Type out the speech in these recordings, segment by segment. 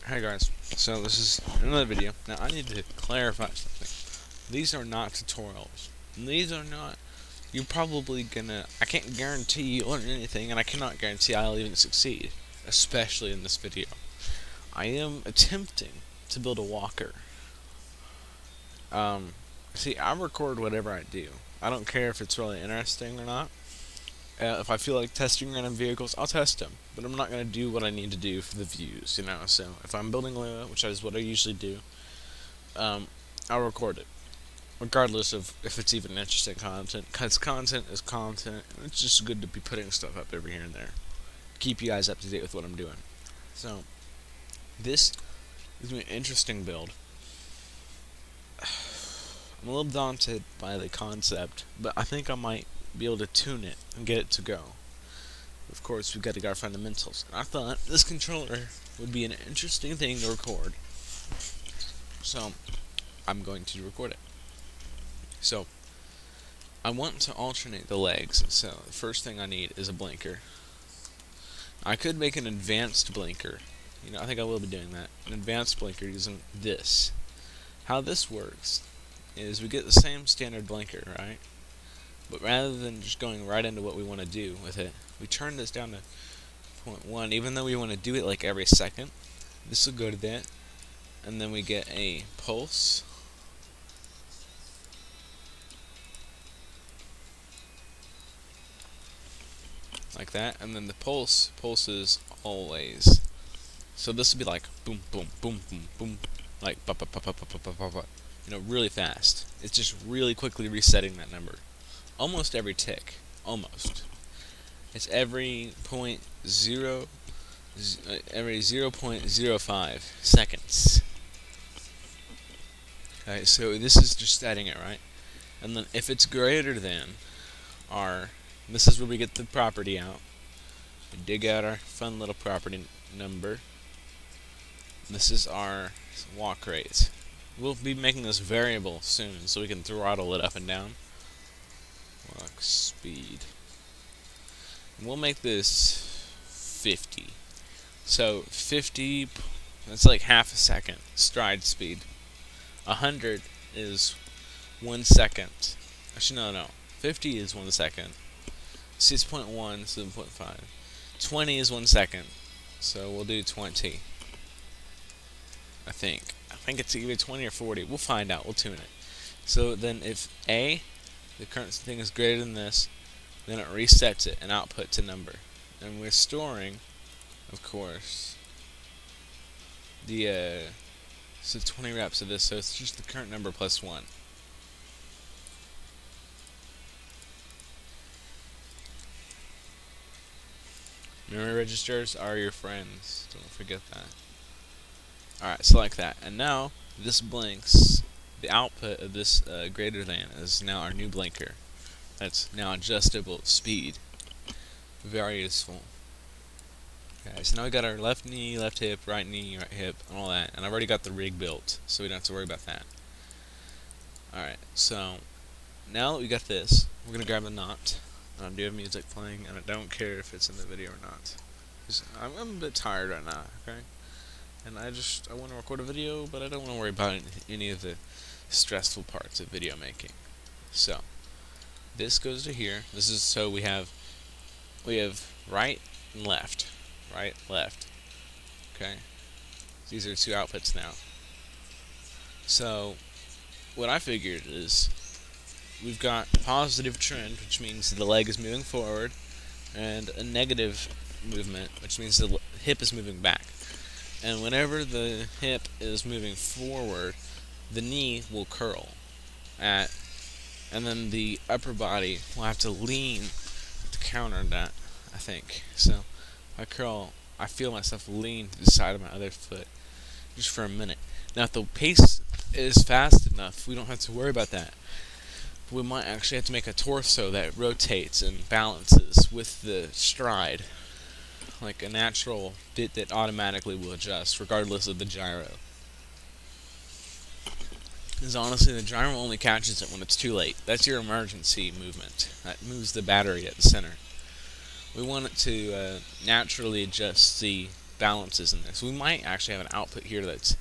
Hey guys, so this is another video. Now I need to clarify something. These are not tutorials. These are not, you're probably gonna, I can't guarantee you learn anything, and I cannot guarantee I'll even succeed, especially in this video. I am attempting to build a walker. See, I record whatever I do. I don't care if it's really interesting or not. If I feel like testing random vehicles, I'll test them. But I'm not going to do what I need to do for the views, you know. So if I'm building Lua, which is what I usually do, I'll record it. Regardless of if it's even interesting content. Because content is content. And it's just good to be putting stuff up every here and there. Keep you guys up to date with what I'm doing. So, this is an interesting build. I'm a little daunted by the concept, but I think I might be able to tune it and get it to go. Of course, we've got to get our fundamentals. And I thought this controller would be an interesting thing to record. So, I'm going to record it. So, I want to alternate the legs. So, the first thing I need is a blinker. I could make an advanced blinker. You know, I think I will be doing that. An advanced blinker using this. How this works is we get the same standard blinker, right? But rather than just going right into what we want to do with it, we turn this down to 0.1, even though we want to do it like every second. This will go to that, and then we get a pulse. Like that, and then the pulse pulses always. So this would be like boom, boom, boom, boom, boom, like you know, really fast. It's just really quickly resetting that number. Almost every tick. Almost. It's every every 0.05 seconds. Okay, so this is just setting it, right? And then if it's greater than our, this is where we get the property out. We dig out our fun little property number. This is our walk rate. We'll be making this variable soon, so we can throttle it up and down. Walk speed. And we'll make this 50. So 50, that's like half a second stride speed. 100 is 1 second. Actually, no. 50 is 1 second. 6.1, 7.5. 20 is 1 second. So we'll do 20. I think it's either 20 or 40. We'll find out. We'll tune it. So then if A, the current thing is greater than this, then it resets it and output to number. And we're storing, of course, the so 20 reps of this, so it's just the current number plus 1. Memory registers are your friends. Don't forget that. Alright, so like that. And now, this blinks. The output of this greater than is now our new blinker. That's now adjustable speed. Very useful. Okay, so now we got our left knee, left hip, right knee, right hip, and all that. And I've already got the rig built, so we don't have to worry about that. Alright, so now that we got this, we're going to grab the knot. I do have music playing, and I don't care if it's in the video or not. I'm a bit tired right now, okay? And I want to record a video, but I don't want to worry about any of the stressful parts of video making. So, this goes to here. This is, so we have right and left. Right, left. Okay? These are two outputs now. So, what I figured is, we've got a positive trend, which means the leg is moving forward, and a negative movement, which means the hip is moving back. And whenever the hip is moving forward, the knee will curl. And then the upper body will have to lean to counter that, I think. So, if I curl, I feel myself lean to the side of my other foot just for a minute. Now, if the pace is fast enough, we don't have to worry about that. We might actually have to make a torso that rotates and balances with the stride, like a natural bit that automatically will adjust regardless of the gyro. Because honestly, the gyro only catches it when it's too late. That's your emergency movement. That moves the battery at the center. We want it to naturally adjust the balances in this. We might actually have an output here that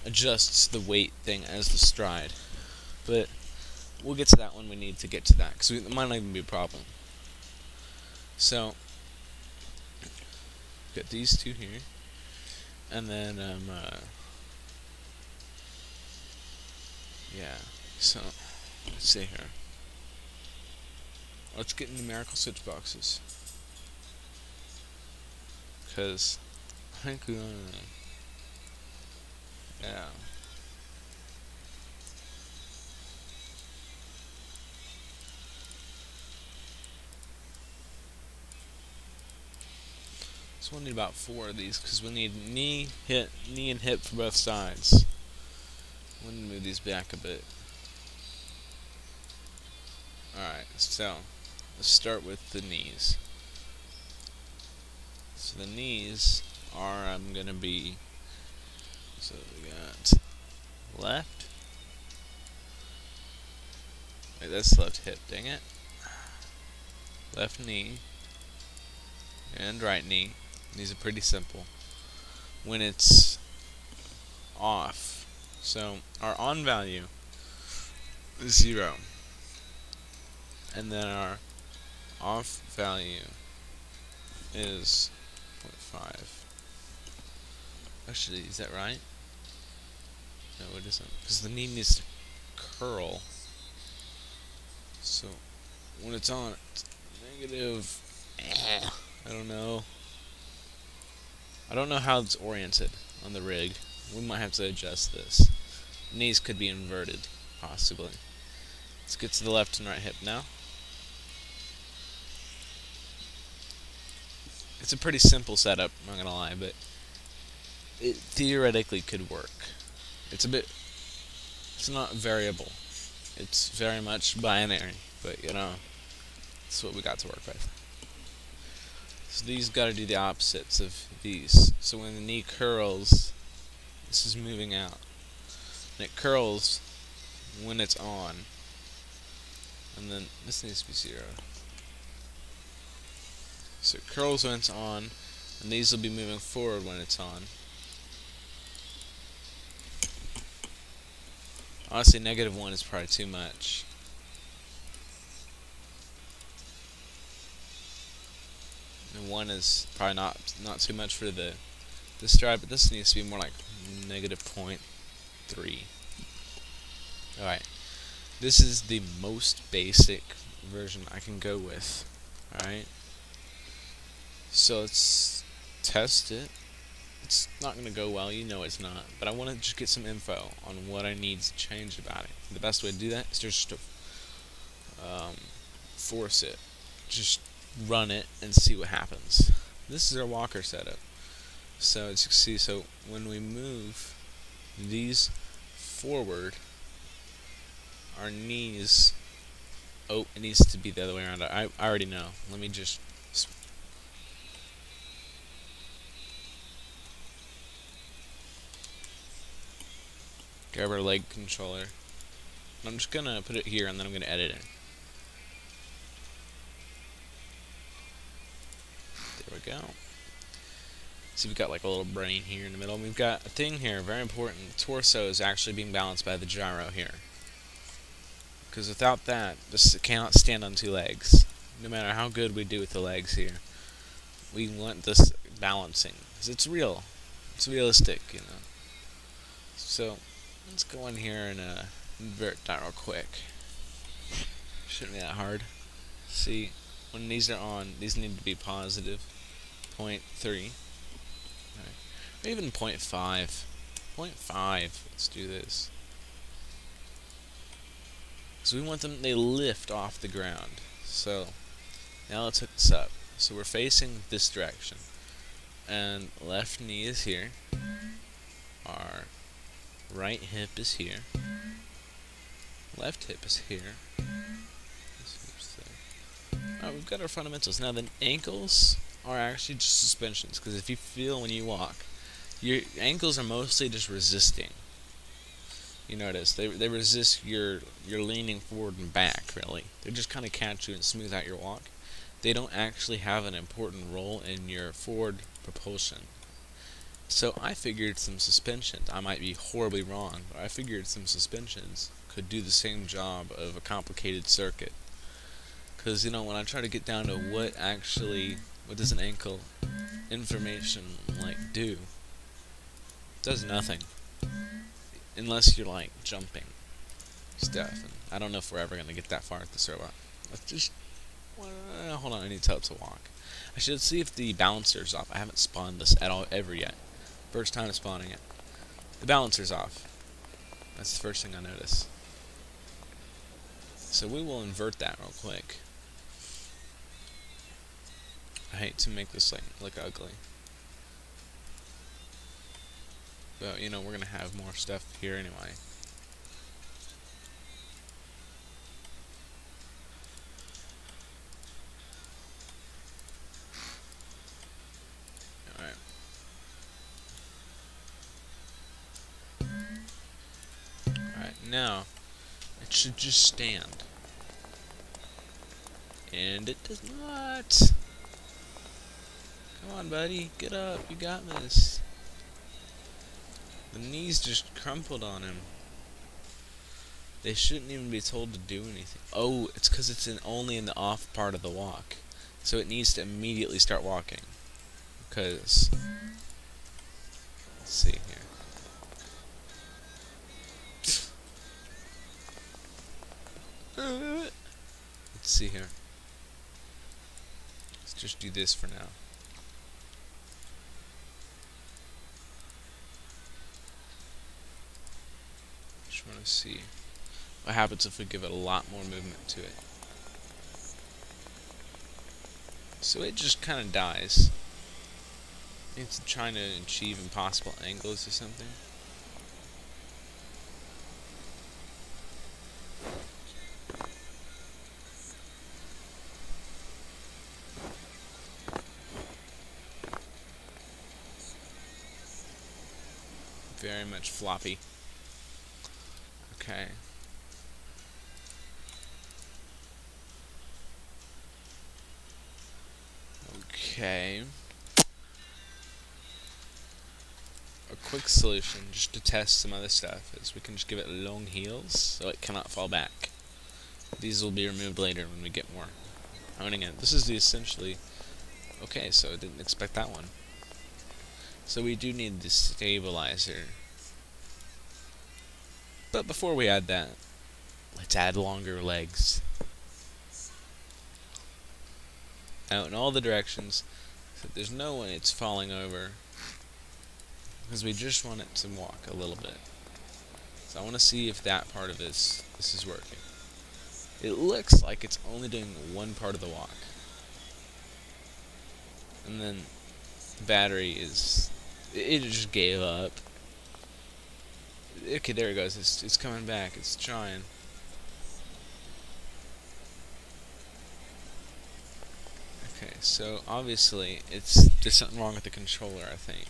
adjusts the weight thing as the stride, but we'll get to that when we need to get to that, because it might not even be a problem. So, got these two here, and then, yeah, so, let's see here. Let's get numerical switch boxes, because I think we want to, yeah. So we'll need about 4 of these, because we need knee, and hip for both sides. We'll need to move these back a bit. Alright, so let's start with the knees. So the knees are gonna be, so we got left. Wait, that's left hip, dang it. Left knee and right knee. These are pretty simple when it's off. So our on value is 0, and then our off value is 0.5. Actually, is that right? No, it isn't, because the knee needs to curl. So when it's on, it's negative. I don't know. I don't know how it's oriented on the rig. We might have to adjust this. Knees could be inverted, possibly. Let's get to the left and right hip now. It's a pretty simple setup, I'm not gonna lie, but it theoretically could work. It's not variable. It's very much binary, but you know, that's what we got to work with. So these gotta do the opposites of these. So when the knee curls, this is moving out. And it curls when it's on. And then this needs to be 0. So it curls when it's on, and these will be moving forward when it's on. Honestly, -1 is probably too much. And 1 is probably not too much for the stride, but this needs to be more like -0.3. Alright, this is the most basic version I can go with. Alright, so let's test it. It's not going to go well, you know it's not, but I want to just get some info on what I need to change about it. The best way to do that is just to force it. Just run it and see what happens. This is our walker setup. So as you can see, so when we move these forward, our knees, oh, it needs to be the other way around. I already know. Let me just grab our leg controller. I'm just gonna put it here and then I'm gonna edit it. There we go. See, we've got like a little brain here in the middle. We've got a thing here, very important. The torso is actually being balanced by the gyro here. Because without that, this cannot stand on 2 legs. No matter how good we do with the legs here, we want this balancing. Because it's real. It's realistic, you know. So, let's go in here and invert that real quick. Shouldn't be that hard. See, when these are on, these need to be positive. 0.3. Or even 0.5. 0.5. Let's do this. So we want them, they lift off the ground. So now let's hook this up. So we're facing this direction. And left knee is here. Our right hip is here. Left hip is here. Alright, we've got our fundamentals. Now the ankles are actually just suspensions, because if you feel when you walk, your ankles are mostly just resisting. You notice they resist your leaning forward and back, really. They just kind of catch you and smooth out your walk. They don't actually have an important role in your forward propulsion. So I figured some suspensions, I might be horribly wrong, but I figured some suspensions could do the same job of a complicated circuit. Because, you know, when I try to get down to what does an ankle information, like, do, it does nothing. Unless you're, like, jumping stuff. And I don't know if we're ever going to get that far at this robot. Let's just, hold on, I need to tell it to walk. I should see if the balancer's off. I haven't spawned this at all, ever yet. First time spawning it. The balancer's off. That's the first thing I notice. So we will invert that real quick. I hate to make this look ugly. But, you know, we're going to have more stuff here anyway. Alright. Alright, now, it should just stand. And it does not. Come on, buddy. Get up. You got this. The knees just crumpled on him. They shouldn't even be told to do anything. Oh, it's because it's only in the off part of the walk. So it needs to immediately start walking. Because... let's see here. Let's see here. Let's just do this for now. Just want to see what happens if we give it a lot more movement to it. So it just kind of dies. It's trying to achieve impossible angles or something. Very much floppy. Okay. Okay. A quick solution, just to test some other stuff, is we can just give it long heels so it cannot fall back. These will be removed later when we get more honing it. This is the essentially... okay, so I didn't expect that one. So we do need the stabilizer. But before we add that, let's add longer legs. Out in all the directions, so there's no way it's falling over. Because we just want it to walk a little bit. So I want to see if that part of this is working. It looks like it's only doing one part of the walk. And then the battery is... it just gave up. Okay, there it goes. It's coming back. It's trying. Okay, so obviously there's something wrong with the controller, I think.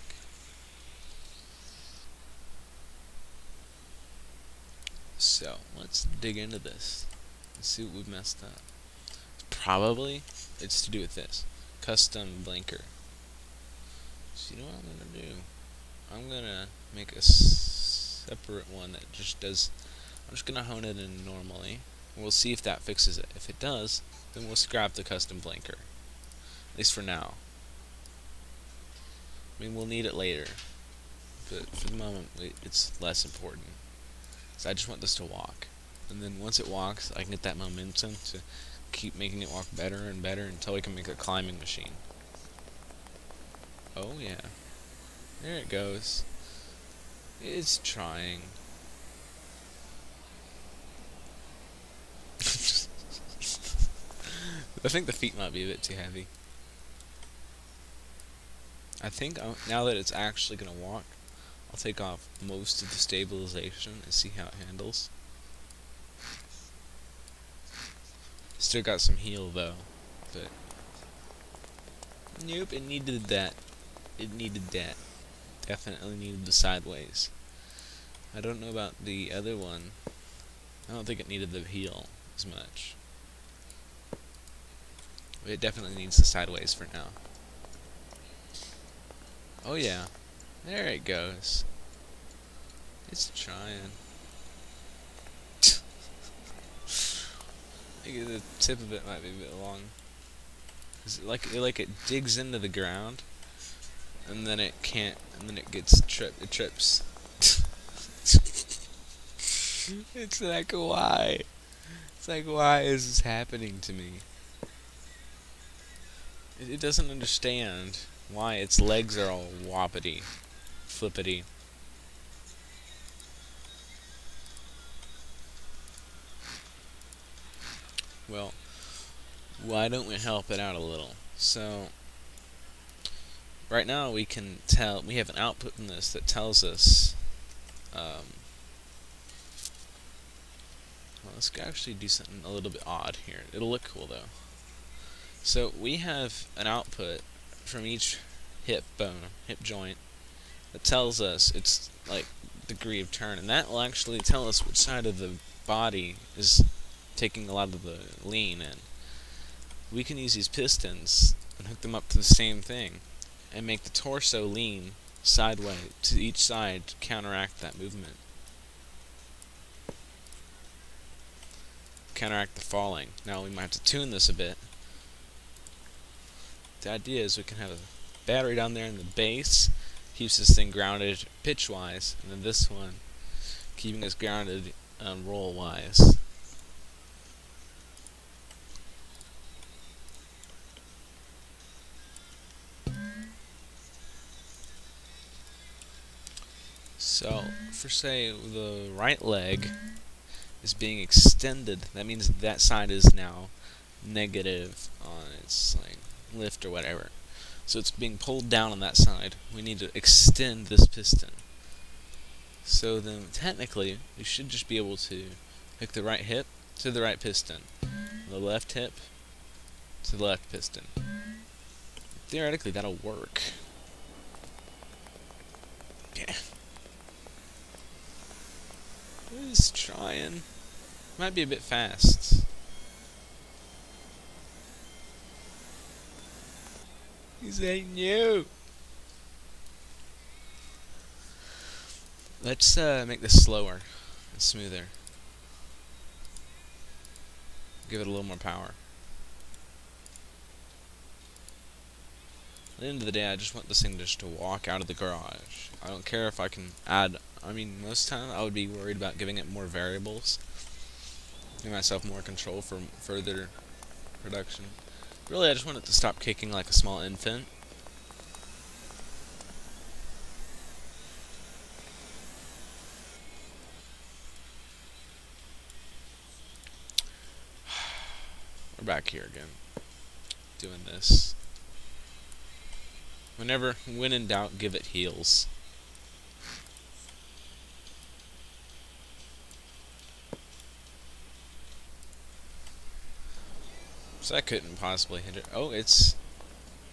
So let's dig into this and see what we've messed up. Probably it's to do with this custom blinker. So you know what I'm gonna do? I'm gonna make a separate one that just does. I'm just gonna hone it in normally. And we'll see if that fixes it. If it does, then we'll scrap the custom blinker. At least for now. I mean, we'll need it later, but for the moment, it's less important. So I just want this to walk, and then once it walks, I can get that momentum to keep making it walk better and better until we can make a climbing machine. Oh yeah, there it goes. It's trying. I think the feet might be a bit too heavy. I think now that it's actually gonna walk, I'll take off most of the stabilization and see how it handles. Still got some heel though, but nope, it needed that. It needed that. Definitely needed the sideways. I don't know about the other one. I don't think it needed the heel as much. It definitely needs the sideways for now. Oh yeah. There it goes. It's trying. Maybe the tip of it might be a bit long. Cause it digs into the ground, and then it can't, and then it gets tripped. It trips. It's like, why? It's like, why is this happening to me? It doesn't understand why its legs are all whoppity, flippity. Well, why don't we help it out a little? So, right now we can tell, we have an output from this that tells us, well, let's actually do something a little bit odd here. It'll look cool though. So we have an output from each hip bone, hip joint, that tells us its like degree of turn, and that will actually tell us which side of the body is taking a lot of the lean in. We can use these pistons and hook them up to the same thing and make the torso lean sideways to each side to counteract that movement. Counteract the falling. Now we might have to tune this a bit. The idea is we can have a battery down there in the base, keeps this thing grounded pitch-wise, and then this one keeping us grounded roll-wise. So, for say the right leg is being extended, that means that side is now negative on its like lift or whatever. So it's being pulled down on that side. We need to extend this piston. So then technically we should just be able to hook the right hip to the right piston, the left hip to the left piston. Theoretically that'll work. Yeah. Just trying. Might be a bit fast. He's saying no. Let's make this slower and smoother. Give it a little more power. At the end of the day, I just want this thing just to walk out of the garage. I don't care if I can add, I mean, most time I would be worried about giving it more variables. Give myself more control for further production. Really, I just want it to stop kicking like a small infant. We're back here again, doing this. When in doubt, give it heels. So I couldn't possibly hit it. Oh, it's...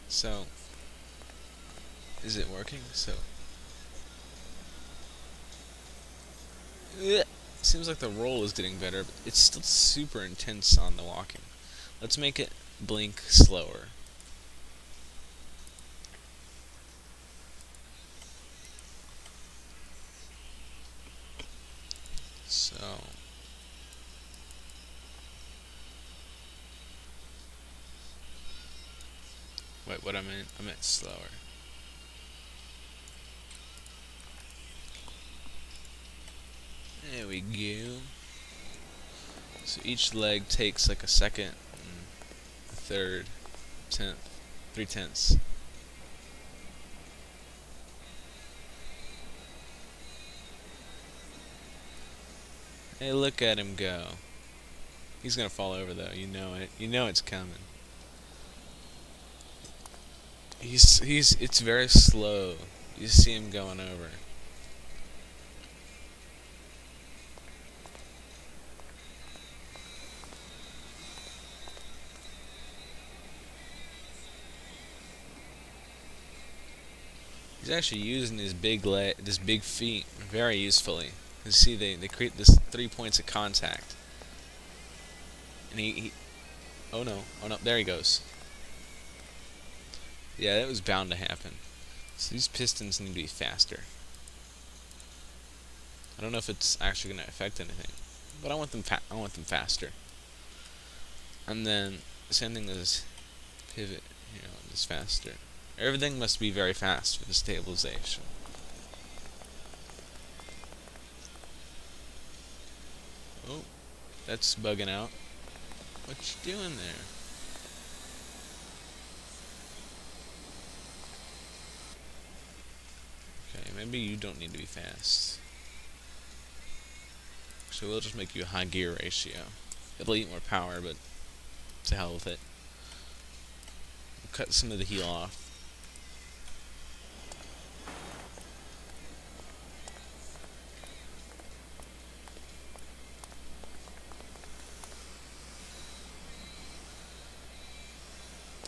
So... Is it working? So... Seems like the roll is getting better, but it's still super intense on the walking. Let's make it blink slower. So... Wait, what I meant slower. There we go. So each leg takes like a second, and a third, tenth, 3/10. Hey, look at him go. He's gonna fall over though, you know it. You know it's coming. It's very slow. You see him going over. He's actually using his big feet very usefully. You see, they create this 3 points of contact. And oh no, there he goes. Yeah, that was bound to happen. So these pistons need to be faster. I don't know if it's actually going to affect anything, but I want them faster. And then same thing as pivot, just faster. Everything must be very fast for the stabilization. Oh, that's bugging out. What you doing there? Okay, maybe you don't need to be fast. So we'll just make you a high gear ratio. It'll eat more power, but to hell with it. We'll cut some of the heal off.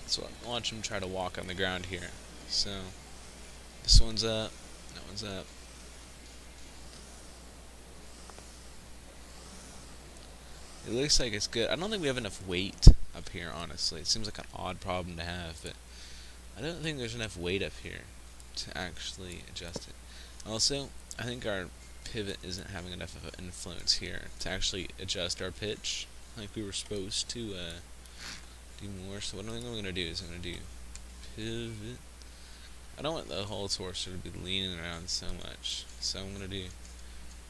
So watch him try to walk on the ground here. So this one's up, that one's up. It looks like it's good. I don't think we have enough weight up here, honestly. It seems like an odd problem to have, but I don't think there's enough weight up here to actually adjust it. Also, I think our pivot isn't having enough of an influence here to actually adjust our pitch like we were supposed to do more. So what I'm going to do is I'm going to do pivot. I don't want the whole torso to be leaning around so much, so I'm going to do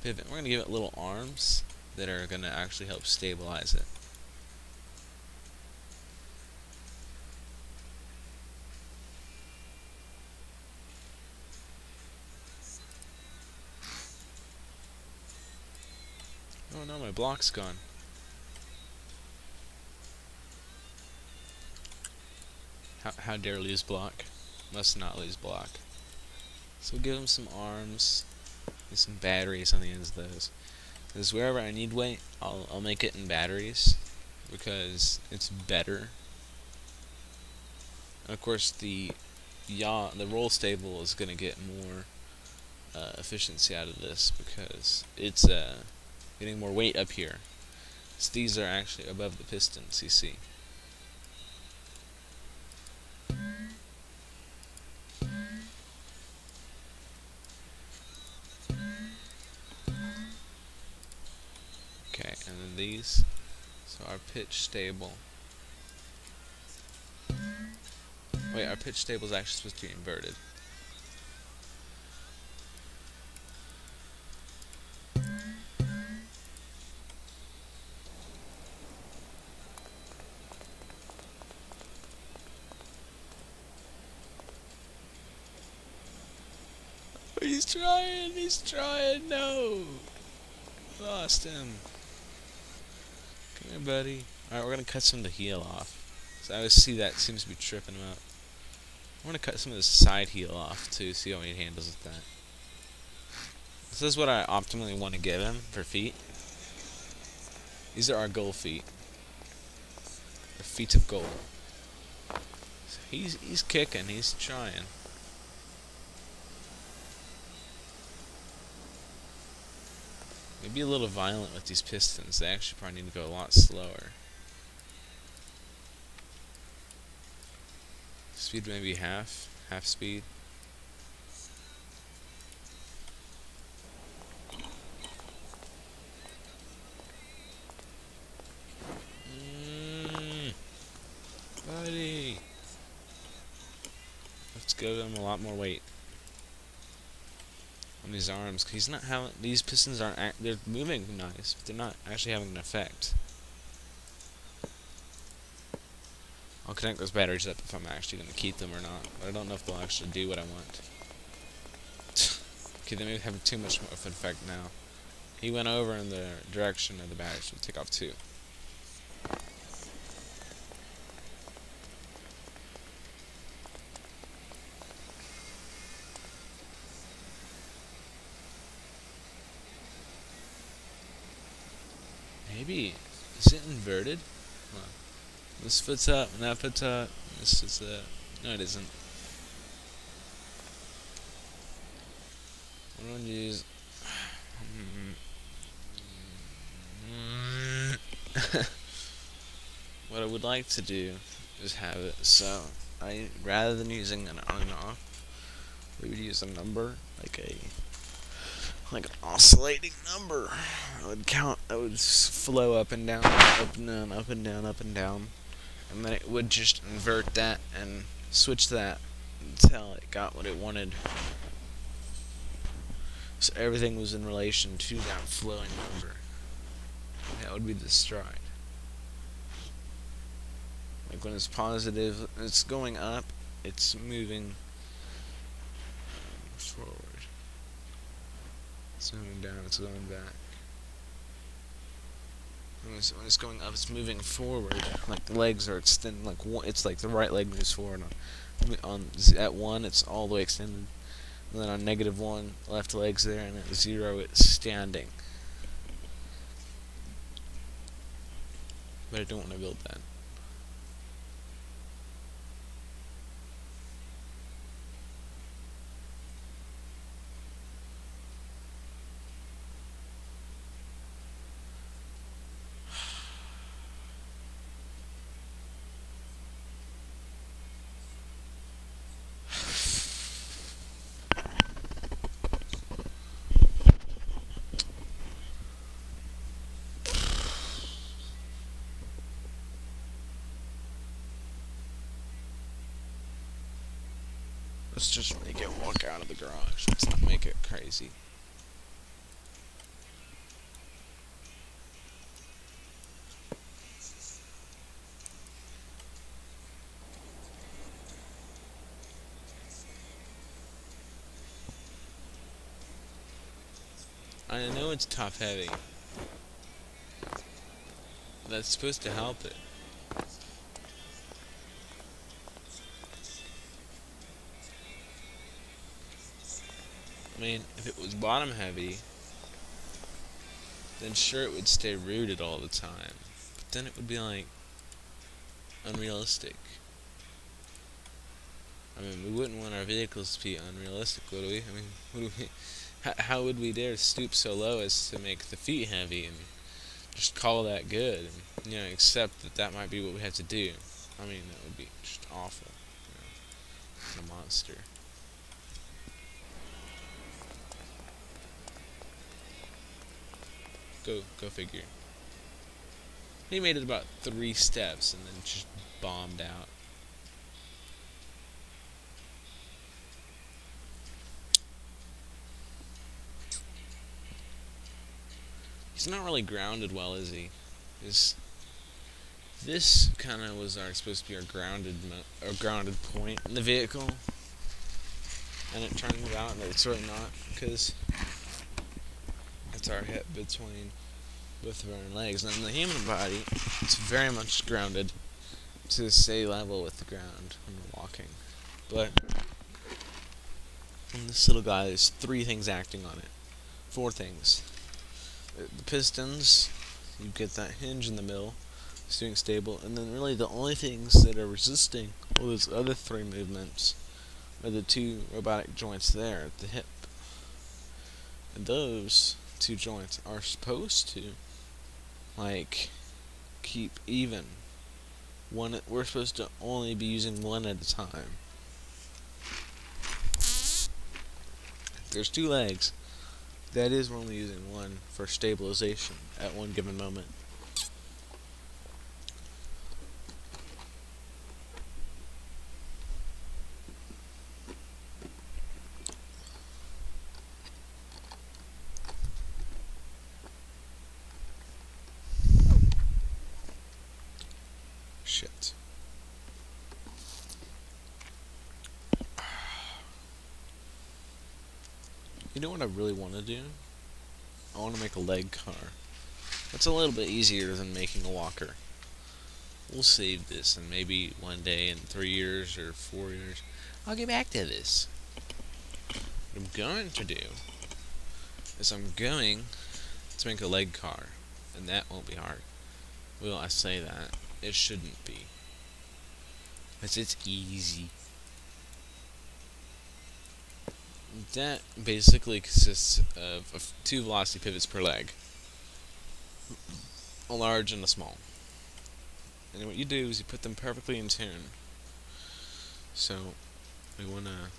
pivot. We're going to give it little arms that are going to actually help stabilize it. Oh no, my block's gone. How dare lose block? Must not lose block. So we'll give him some arms and some batteries on the ends of those. Because wherever I need weight, I'll make it in batteries because it's better. And of course the roll stable is going to get more efficiency out of this because it's getting more weight up here. So these are actually above the pistons, you see. Okay, and then these. So our pitch stable. Wait, our pitch stable is actually supposed to be inverted. He's trying, no! Lost him. Come here, buddy. Alright, we're gonna cut some of the heel off. So I always see that seems to be tripping him up. I'm gonna cut some of the side heel off too, see how he handles with that. This is what I optimally want to give him for feet. These are our goal feet. Our feet of goal. So he's kicking, he's trying. Maybe a little violent with these pistons. They actually probably need to go a lot slower. Speed maybe half speed. Buddy. Let's give him a lot more weight on these arms, because he's not having, these pistons aren't, they're moving nice, but they're not actually having an effect. I'll connect those batteries up if I'm actually going to keep them or not, but I don't know if they'll actually do what I want. Okay, they may have too much more of an effect now. He went over in the direction of the batteries, so we'll take off 2. Maybe. Is it inverted? Hold on. This foot's up, and that foot's up. This is no, it isn't. What do I want to use? What I would like to do is have it so rather than using an on and off, we would use a number, like an oscillating number. I would count. It would flow up and down, up and down, up and down, up and down, and then it would just invert that and switch that until it got what it wanted. So everything was in relation to that flowing number. That would be the stride. Like when it's positive, it's going up, it's moving forward. It's moving down, it's going back. When it's going up, it's moving forward. Like the legs are extended. Like it's like the right leg moves forward. At 1, it's all the way extended. And then on -1, left leg's there, and at 0, it's standing. But I don't want to build that. Let's just make it walk out of the garage. Let's not make it crazy. I know it's top heavy. That's supposed to help it. I mean, if it was bottom heavy, then sure it would stay rooted all the time. But then it would be like unrealistic. I mean, we wouldn't want our vehicles to be unrealistic, would we? I mean, how would we dare stoop so low as to make the feet heavy and just call that good? And, accept that might be what we have to do. I mean, that would be just awful. A monster. Go figure. He made it about 3 steps and then just bombed out. He's not really grounded well, is he? This kind of was supposed to be our grounded point in the vehicle, and it turns out that it's really not, because it's our hip between both of our legs. And in the human body, it's very much grounded to stay level with the ground when we're walking. But in this little guy, there's 3 things acting on it. 4 things. The pistons, you get that hinge in the middle, it's doing stable, and then really the only things that are resisting all those other 3 movements are the 2 robotic joints there at the hip. And those 2 joints are supposed to, keep even. We're supposed to only be using 1 at a time. If there's 2 legs, that is, we're only using 1 for stabilization at one given moment. Shit. You know what I really want to do? I want to make a leg car. That's a little bit easier than making a walker. We'll save this, and maybe one day in 3 years or 4 years, I'll get back to this. What I'm going to do is I'm going to make a leg car, and that won't be hard. Well, I say that. It shouldn't be. Because it's easy. That basically consists of 2 velocity pivots per leg. A large and a small. And what you do is you put them perfectly in tune. So, we want to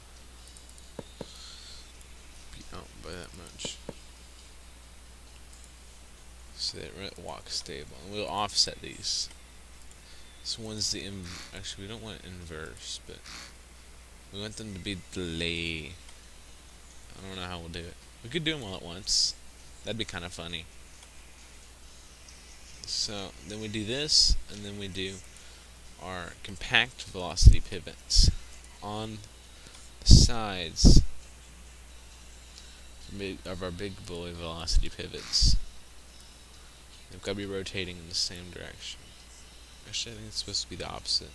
out by that much. So that walk stable. And we'll offset these. This one's the actually we don't want it inverse, but we want them to be delay. I don't know how we'll do it. We could do them all at once. That'd be kind of funny. So then we do this, and then we do our compact velocity pivots on the sides of our big boy velocity pivots. They've got to be rotating in the same direction. Actually, I think it's supposed to be the opposite.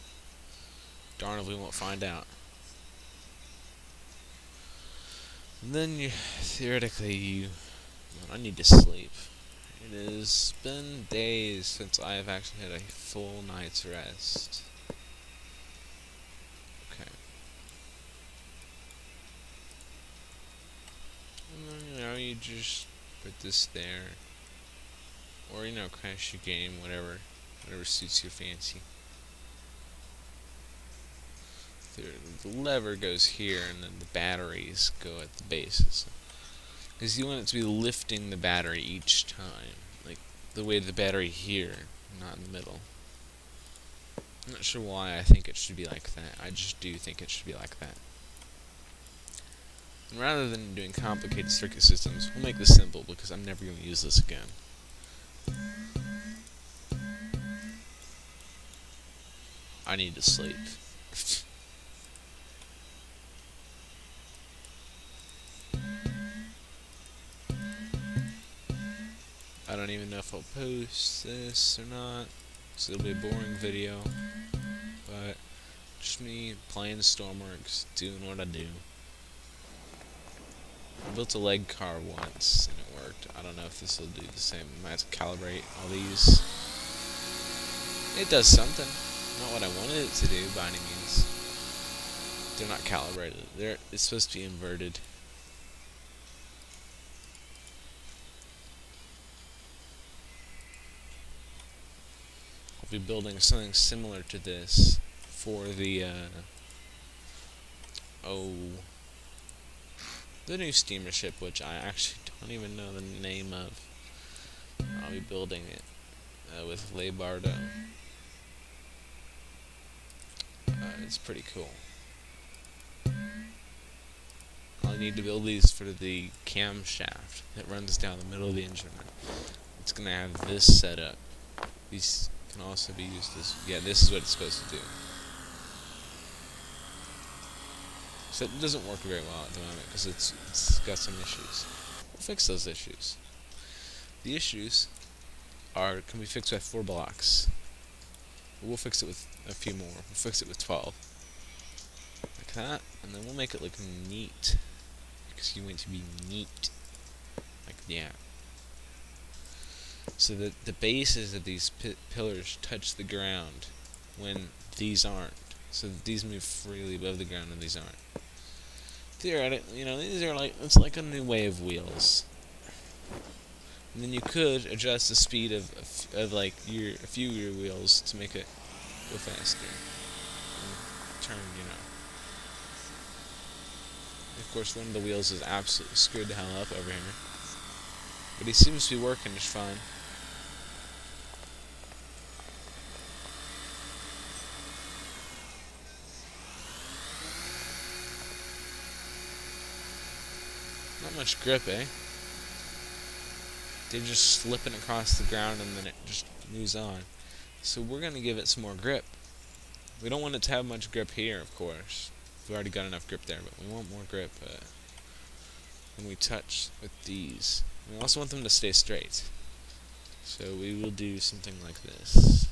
Darn if we won't find out. And then theoretically, I need to sleep. It has been days since I have actually had a full night's rest. Okay. And then, you just put this there. Or, crash your game, whatever suits your fancy. The lever goes here, and then the batteries go at the bases. Because you want it to be lifting the battery each time. Like, the way the battery here, not in the middle. I'm not sure why I think it should be like that. I just do think it should be like that. And rather than doing complicated circuit systems, we'll make this simple, because I'm never going to use this again. I need to sleep. I don't even know if I'll post this or not, so it'll be a boring video, but just me playing Stormworks, doing what I do. I built a leg car once, and it worked. I don't know if this will do the same. I might have to calibrate all these. It does something. Not what I wanted it to do, by any means. They're not calibrated. It's supposed to be inverted. I'll be building something similar to this for the the new steamer ship, which I actually don't even know the name of. I'll be building it with Lebardo. It's pretty cool. I'll need to build these for the camshaft that runs down the middle of the engine. It's gonna have this set up. These can also be used as, yeah, this is what it's supposed to do. So it doesn't work very well at the moment because it's got some issues. We'll fix those issues. The issues can be fixed by 4 blocks. We'll fix it with a few more. We'll fix it with 12. Like that, and then we'll make it look neat. Because you want it to be neat. Like that. So that the bases of these pillars touch the ground when these aren't. So that these move freely above the ground and these aren't. Theoretically, these are it's like a new way of wheels. And then you could adjust the speed of like a few of your wheels to make it go faster. And turn, Of course, one of the wheels is absolutely screwed the hell up over here. But he seems to be working just fine. Not much grip, eh? They're just slipping across the ground and then it just moves on. So we're going to give it some more grip. We don't want it to have much grip here, of course. We've already got enough grip there, but we want more grip when we touch with these. We also want them to stay straight. So we will do something like this.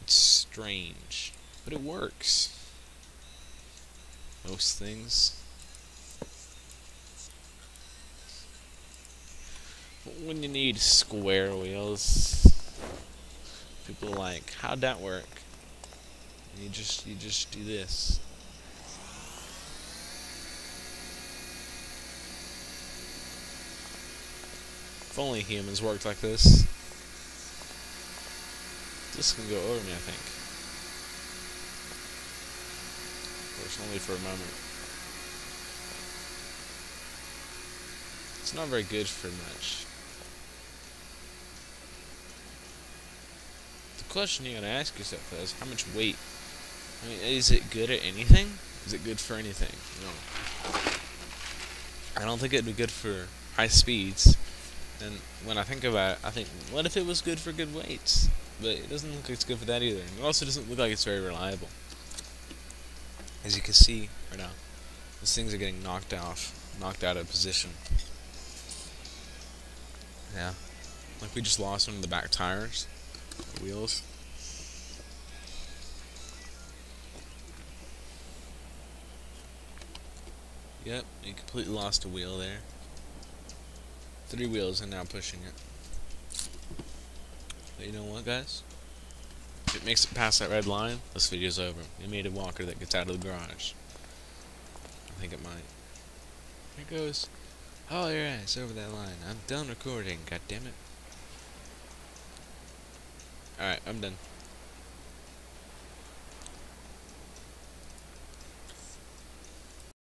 It's strange, but it works. Most things. When you need square wheels, people are like, how'd that work? And you just do this. If only humans worked like this. This can go over me, I think. course, only for a moment. It's not very good for much. The question you gotta ask yourself though is how much weight. I mean, is it good at anything? Is it good for anything? No. I don't think it'd be good for high speeds. And when I think about it, I think, what if it was good for good weights? But it doesn't look like it's good for that either. And it also doesn't look like it's very reliable. As you can see right now, these things are getting knocked out of position. Yeah. Like we just lost one of the back tires, the wheels. Yep, you completely lost a wheel there. 3 wheels and now pushing it. But you know what, guys? If it makes it past that red line, this video's over. We made a walker that gets out of the garage. I think it might. Here it goes. Oh, your ass over that line. I'm done recording, goddammit. Alright, I'm done.